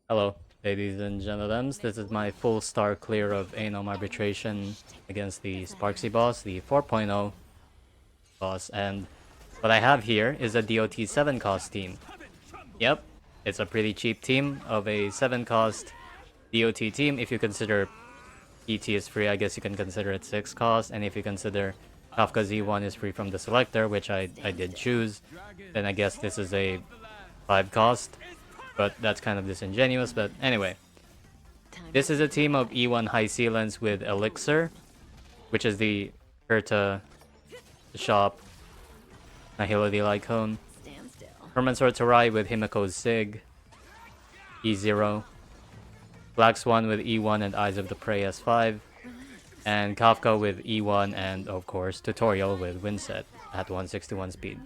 Hello, ladies and gentlemen. This is my full star clear of Arbitration against the Sparksy boss, the 4.0 boss, and what I have here is a DoT 7 cost team. Yep, it's a pretty cheap team of a 7 cost DoT team. If you consider PT is free, I guess you can consider it 6 cost, and if you consider Kafka Z1 is free from the selector, which I did choose, then I guess this is a 5 cost. But that's kind of disingenuous. But anyway, this is a team of E1 Hysilens with Elixir, which is the Kurta, the shop, Nihilo the Lycone, Herman's Tarai with Himiko's Sig, E0, Black Swan with E1 and Eyes of the Prey S5, and Kafka with E1 and, of course, Tutorial with Windset at 161 speed.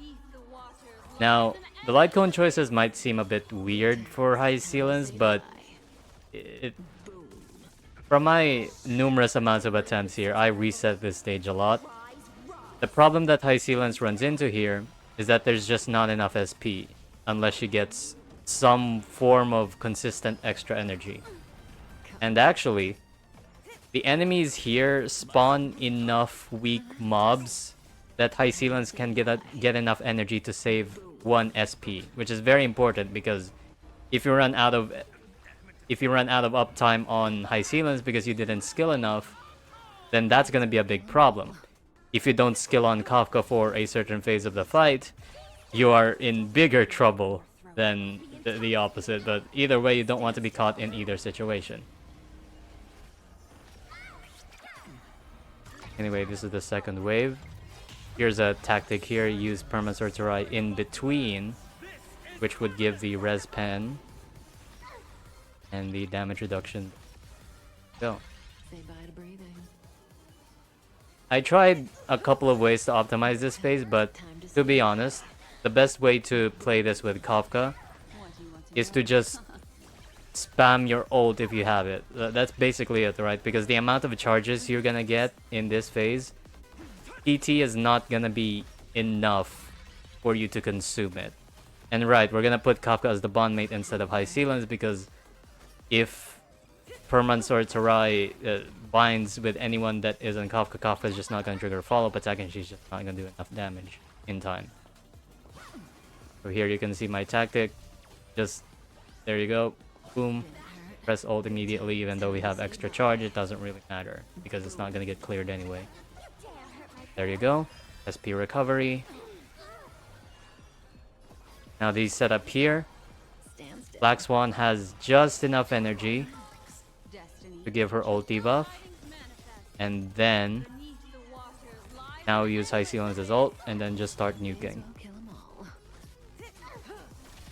Now, the light cone choices might seem a bit weird for Hysilens, but from my numerous amounts of attempts here, I reset this stage a lot. The problem that Hysilens runs into here is that there's just not enough SP, unless she gets some form of consistent extra energy. And actually, the enemies here spawn enough weak mobs that Hysilens can get enough energy to save 1 SP, which is very important because if you run out of uptime on Hysilens because you didn't skill enough, then that's gonna be a big problem. If you don't skill on Kafka for a certain phase of the fight, you are in bigger trouble than the opposite. But either way, you don't want to be caught in either situation. Anyway, this is the second wave. Here's a tactic here, use Permasorcery in between, which would give the res pen and the damage reduction. Go. I tried a couple of ways to optimize this phase, but to be honest, the best way to play this with Kafka is to just spam your ult if you have it. That's basically it, right? Because the amount of charges you're gonna get in this phase, PT is not gonna be enough for you to consume it. And right, we're gonna put Kafka as the bondmate instead of Hysilens because if Permasorcery binds with anyone that isn't Kafka, Kafka is just not gonna trigger a follow-up attack and she's just not gonna do enough damage in time. So here you can see my tactic. Just, there you go. Boom. Press ult immediately. Even though we have extra charge, it doesn't really matter because it's not gonna get cleared anyway. There you go. SP recovery. Now these set up here. Black Swan has just enough energy to give her ult debuff. And then now use Hysilens as ult and then just start nuking.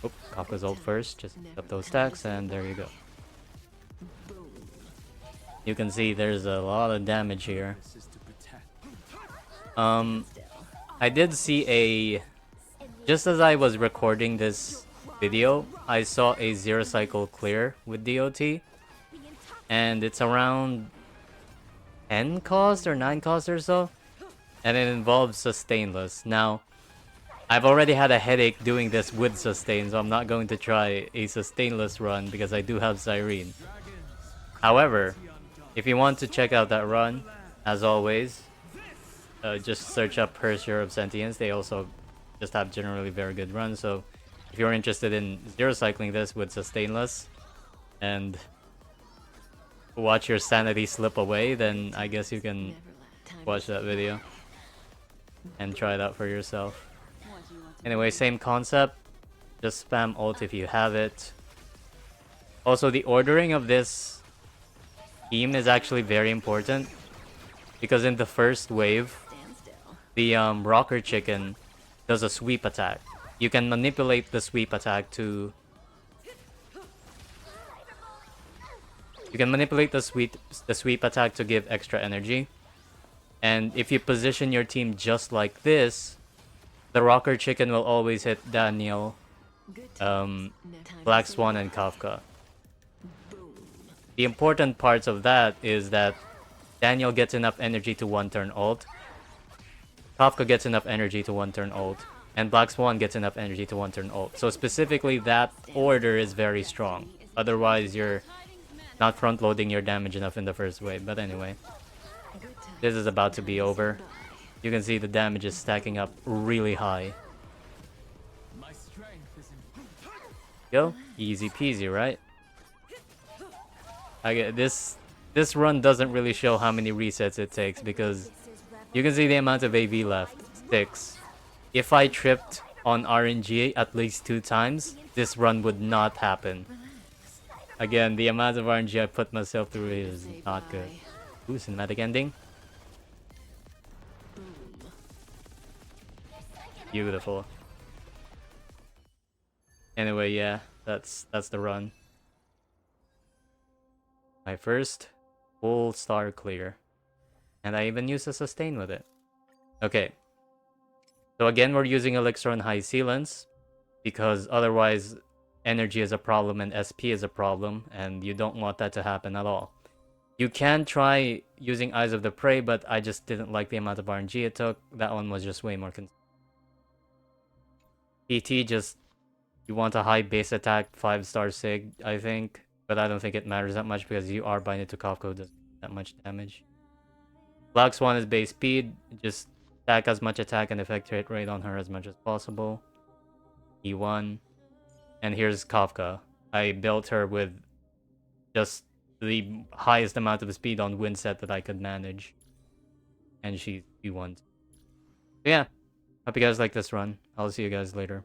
Oop, Kafka's ult first, just pick up those stacks and there you go. You can see there's a lot of damage here. I did see just as I was recording this video, I saw a 0 cycle clear with DoT. And it's around 10 cost or 9 cost or so. And it involves sustainless. Now, I've already had a headache doing this with sustain, so I'm not going to try a sustainless run because I do have Cyrene. However, if you want to check out that run, as always, just search up Hershare of Sentience. They also just have generally very good runs. So if you're interested in 0 cycling this with sustainless and watch your sanity slip away, then I guess you can watch that video and try it out for yourself. Anyway, same concept. Just spam ult if you have it. Also, the ordering of this team is actually very important because in the first wave, the rocker chicken does a sweep attack. You can manipulate the sweep attack to sweep attack to give extra energy. And if you position your team just like this, the rocker chicken will always hit Daniel, Black Swan, and Kafka. The important parts of that is that Daniel gets enough energy to 1-turn ult, Kafka gets enough energy to 1-turn ult, and Black Swan gets enough energy to 1-turn ult. So specifically, that order is very strong. Otherwise, you're not front-loading your damage enough in the first wave. But anyway, this is about to be over. You can see the damage is stacking up really high. Go, easy peasy, right? I get this. This run doesn't really show how many resets it takes because you can see the amount of AV left, 6. If I tripped on RNG at least 2 times, this run would not happen. Again, the amount of RNG I put myself through is not good. Ooh, cinematic ending. Beautiful. Anyway, yeah, that's the run. My first full star clear. And I even used a sustain with it. Okay. So again, we're using Elixir on Hysilens because otherwise energy is a problem and SP is a problem, and you don't want that to happen at all. You can try using Eyes of the Prey, but I just didn't like the amount of RNG it took. That one was just way more PT just, you want a high base attack, 5-star sig, I think. But I don't think it matters that much because you are binded to Kafka, who doesn't do that much damage. Black Swan is base speed, just stack as much attack and effect rate on her as much as possible. E1. And here's Kafka. I built her with just the highest amount of speed on win set that I could manage. And she's E1. So yeah, hope you guys like this run. I'll see you guys later.